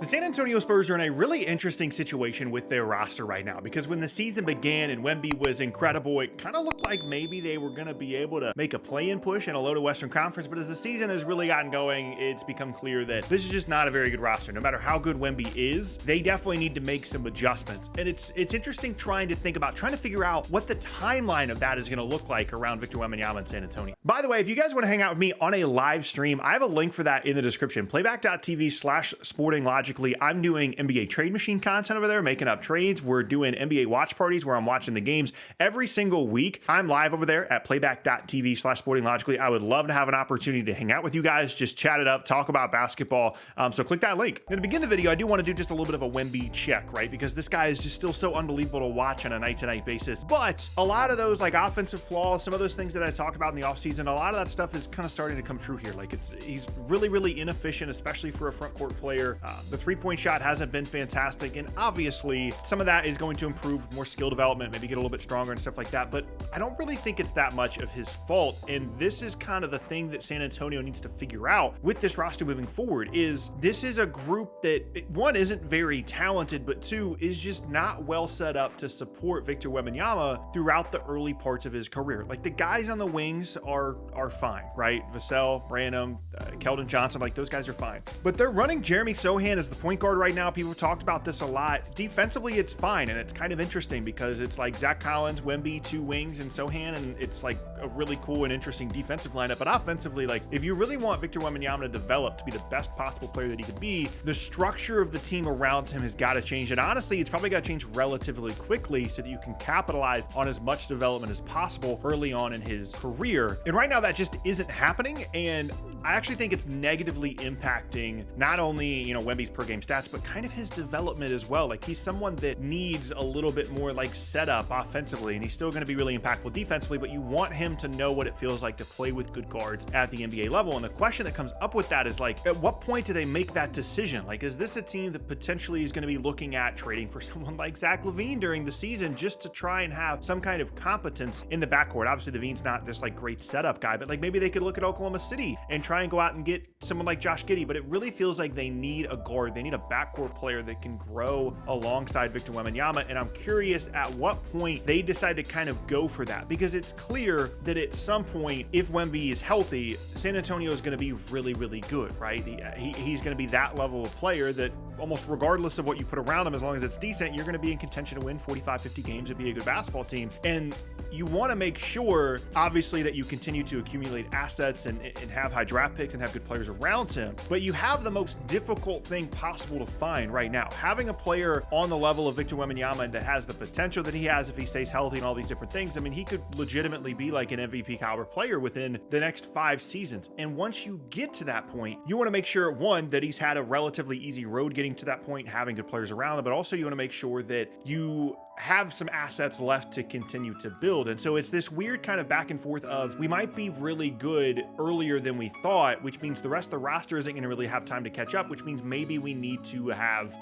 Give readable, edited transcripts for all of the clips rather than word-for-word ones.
San Antonio Spurs are in a really interesting situation with their roster right now, because when the season began and Wemby was incredible, it kind of looked like maybe they were going to be able to make a play-in push in a low to Western Conference. But as the season has really gotten going, it's become clear that this is just not a very good roster. No matter how good Wemby is, they definitely need to make some adjustments. And it's interesting trying to figure out what the timeline of that is going to look like around Victor Wembanyama in San Antonio. By the way, if you guys want to hang out with me on a live stream, I have a link for that in the description. Playback.tv/sportinglogically. I'm doing NBA trade machine content over there, making up trades. We're doing NBA watch parties where I'm watching the games every single week. I'm live over there at playback.tv/sportinglogically. I would love to have an opportunity to hang out with you guys, just chat it up, talk about basketball. So click that link. And to begin the video, I do want to do just a little bit of a Wemby check, right? Because this guy is just still so unbelievable to watch on a night-to-night basis. But a lot of those like offensive flaws, some of those things that I talked about in the offseason, a lot of that stuff is kind of starting to come true here. Like he's really, really inefficient, especially for a front court player. The three-point shot hasn't been fantastic, and obviously some of that is going to improve more skill development, maybe get a little bit stronger and stuff like that, but I don't really think it's that much of his fault. And this is kind of the thing that San Antonio needs to figure out with this roster moving forward. Is this is a group that, one, isn't very talented, but two, is just not well set up to support Victor Wembanyama throughout the early parts of his career. Like the guys on the wings are fine, right? Vassell, Branham, Keldon Johnson, like those guys are fine, but they're running Jeremy Sochan as the point guard right now. People have talked about this a lot. Defensively, it's fine, and it's kind of interesting because it's like Zach Collins, Wemby, two wings, and Sochan, and it's like a really cool and interesting defensive lineup. But offensively, like if you really want Victor Wembanyama to develop to be the best possible player that he could be, the structure of the team around him has got to change. And honestly, it's probably got to change relatively quickly so that you can capitalize on as much development as possible early on in his career. And right now, that just isn't happening. And I actually think it's negatively impacting not only, Wemby's per game stats, but kind of his development as well. Like he's someone that needs a little bit more like setup offensively, and he's still going to be really impactful defensively, but you want him to know what it feels like to play with good guards at the NBA level. And the question that comes up with that is like, at what point do they make that decision? Like, is this a team that potentially is going to be looking at trading for someone like Zach LaVine during the season just to try and have some kind of competence in the backcourt? Obviously, LaVine's not this like great setup guy, but like maybe they could look at Oklahoma City and try and go out and get someone like Josh Giddey. But it really feels like they need a guard. They need a backcourt player that can grow alongside Victor Wembanyama. And I'm curious at what point they decide to kind of go for that, because it's clear that at some point, if Wemby is healthy, San Antonio is going to be really, really good, right? He's going to be that level of player that almost regardless of what you put around him, as long as it's decent, you're going to be in contention to win 45, 50 games and be a good basketball team. And you want to make sure, obviously, that you continue to accumulate assets and have high draft picks and have good players around him. But you have the most difficult thing possible to find right now. Having a player on the level of Victor Wembanyama that has the potential that he has if he stays healthy and all these different things. I mean, he could legitimately be like an MVP caliber player within the next 5 seasons. And once you get to that point, you want to make sure, one, that he's had a relatively easy road getting to that point, having good players around him, but also you want to make sure that you have some assets left to continue to build. And so it's this weird kind of back and forth of, we might be really good earlier than we thought, which means the rest of the roster isn't going to really have time to catch up, which means maybe we need to have,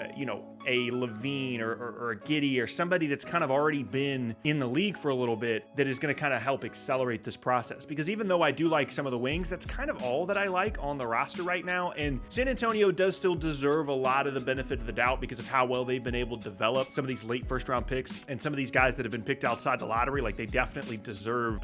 a LaVine or a Giddey or somebody that's kind of already been in the league for a little bit that is going to kind of help accelerate this process. Because even though I do like some of the wings, that's kind of all that I like on the roster right now. And San Antonio does still deserve a lot of the benefit of the doubt because of how well they've been able to develop some of these late first round picks and some of these guys that have been picked outside the lottery. Like they definitely deserve,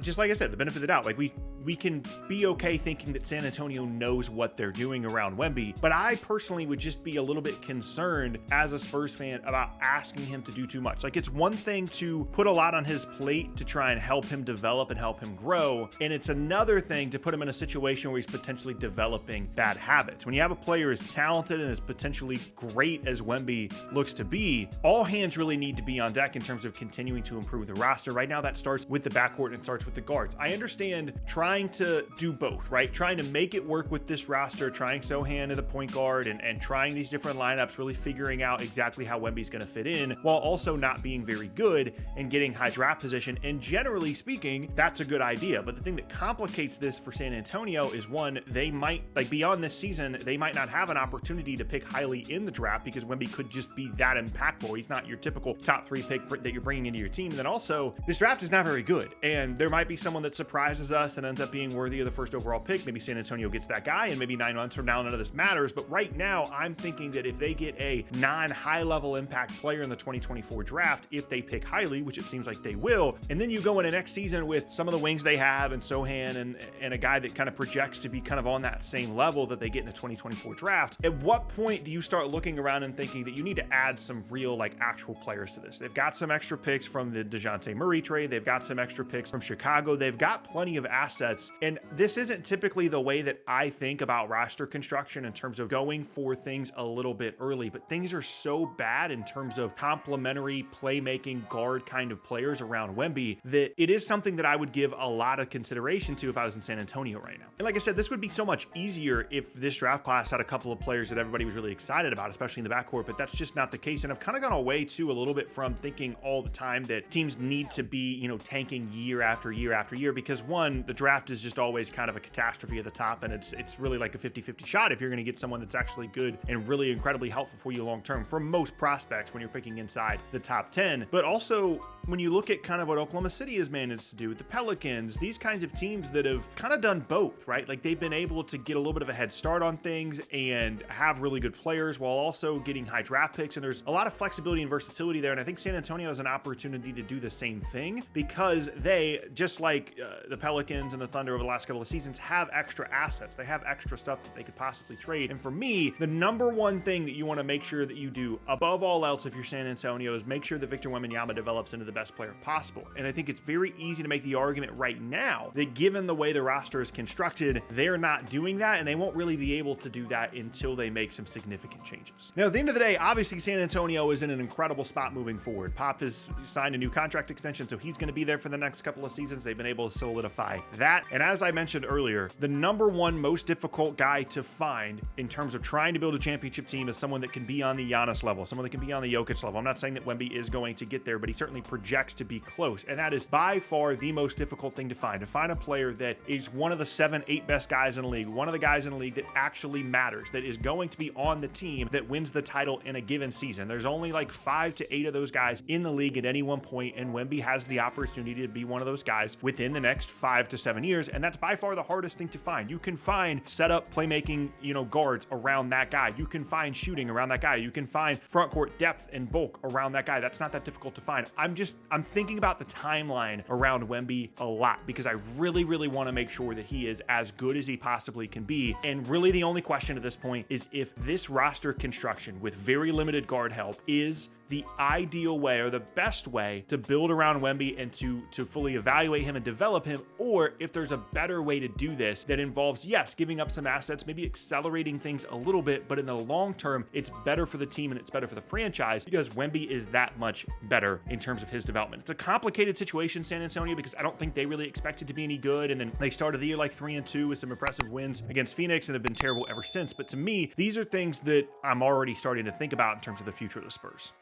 just like I said, the benefit of the doubt. Like we can be okay thinking that San Antonio knows what they're doing around Wemby, but I personally would just be a little bit concerned as a Spurs fan about asking him to do too much. Like it's one thing to put a lot on his plate to try and help him develop and help him grow, and it's another thing to put him in a situation where he's potentially developing bad habits. When you have a player as talented and as potentially great as Wemby looks to be, all hands really need to be on deck in terms of continuing to improve the roster. Right now, that starts with the backcourt and it starts with the guards. I understand trying to do both, right? Trying to make it work with this roster, trying Sochan as a point guard and trying these different lineups, really figuring out exactly how Wemby's going to fit in, while also not being very good and getting high draft position. And generally speaking, that's a good idea. But the thing that complicates this for San Antonio is, one, they might, like beyond this season, they might not have an opportunity to pick highly in the draft because Wemby could just be that impactful. He's not your typical top 3 pick that you're bringing into your team. And then also, this draft is not very good, and there might be someone that surprises us and ends up up being worthy of the first overall pick, maybe San Antonio gets that guy, and maybe 9 months from now, none of this matters. But right now, I'm thinking that if they get a non-high level impact player in the 2024 draft, if they pick highly, which it seems like they will, and then you go into next season with some of the wings they have and Sohan and a guy that kind of projects to be kind of on that same level that they get in the 2024 draft, at what point do you start looking around and thinking that you need to add some real, like, actual players to this? They've got some extra picks from the DeJounte Murray trade. They've got some extra picks from Chicago. They've got plenty of assets. And this isn't typically the way that I think about roster construction in terms of going for things a little bit early, but things are so bad in terms of complementary playmaking guard kind of players around Wemby that it is something that I would give a lot of consideration to if I was in San Antonio right now. And like I said, this would be so much easier if this draft class had a couple of players that everybody was really excited about, especially in the backcourt, but that's just not the case. And I've kind of gone away too a little bit from thinking all the time that teams need to be, you know, tanking year after year after year, because one, the draft is just always kind of a catastrophe at the top, and it's really like a 50-50 shot if you're going to get someone that's actually good and really incredibly helpful for you long term for most prospects when you're picking inside the top 10. But also, when you look at kind of what Oklahoma City has managed to do with the Pelicans, these kinds of teams that have kind of done both, right? Like they've been able to get a little bit of a head start on things and have really good players while also getting high draft picks. And there's a lot of flexibility and versatility there. And I think San Antonio has an opportunity to do the same thing because they, just like the Pelicans and the Thunder over the last couple of seasons, have extra assets. They have extra stuff that they could possibly trade. And for me, the number one thing that you want to make sure that you do above all else if you're San Antonio is make sure that Victor Wembanyama develops into the best player possible. And I think it's very easy to make the argument right now that given the way the roster is constructed, they're not doing that, and they won't really be able to do that until they make some significant changes. Now, at the end of the day, obviously San Antonio is in an incredible spot moving forward. Pop has signed a new contract extension, so he's going to be there for the next couple of seasons. They've been able to solidify that. And as I mentioned earlier, the number one most difficult guy to find in terms of trying to build a championship team is someone that can be on the Giannis level, someone that can be on the Jokic level. I'm not saying that Wemby is going to get there, but he certainly projects to be close. And that is by far the most difficult thing to find a player that is one of the 7-8 best guys in the league, one of the guys in the league that actually matters, that is going to be on the team that wins the title in a given season. There's only like 5 to 8 of those guys in the league at any one point, and Wemby has the opportunity to be one of those guys within the next 5 to 7 years, and that's by far the hardest thing to find. You can find setup playmaking, guards around that guy. You can find shooting around that guy. You can find front court depth and bulk around that guy. That's not that difficult to find. I'm thinking about the timeline around Wemby a lot because I really, really want to make sure that he is as good as he possibly can be. And really the only question at this point is if this roster construction with very limited guard help is the ideal way or the best way to build around Wemby and to fully evaluate him and develop him, or if there's a better way to do this that involves, yes, giving up some assets, maybe accelerating things a little bit, but in the long term, it's better for the team and it's better for the franchise because Wemby is that much better in terms of his development. It's a complicated situation, San Antonio, because I don't think they really expected to be any good, and then they started the year like 3-2 with some impressive wins against Phoenix and have been terrible ever since. But to me, these are things that I'm already starting to think about in terms of the future of the Spurs.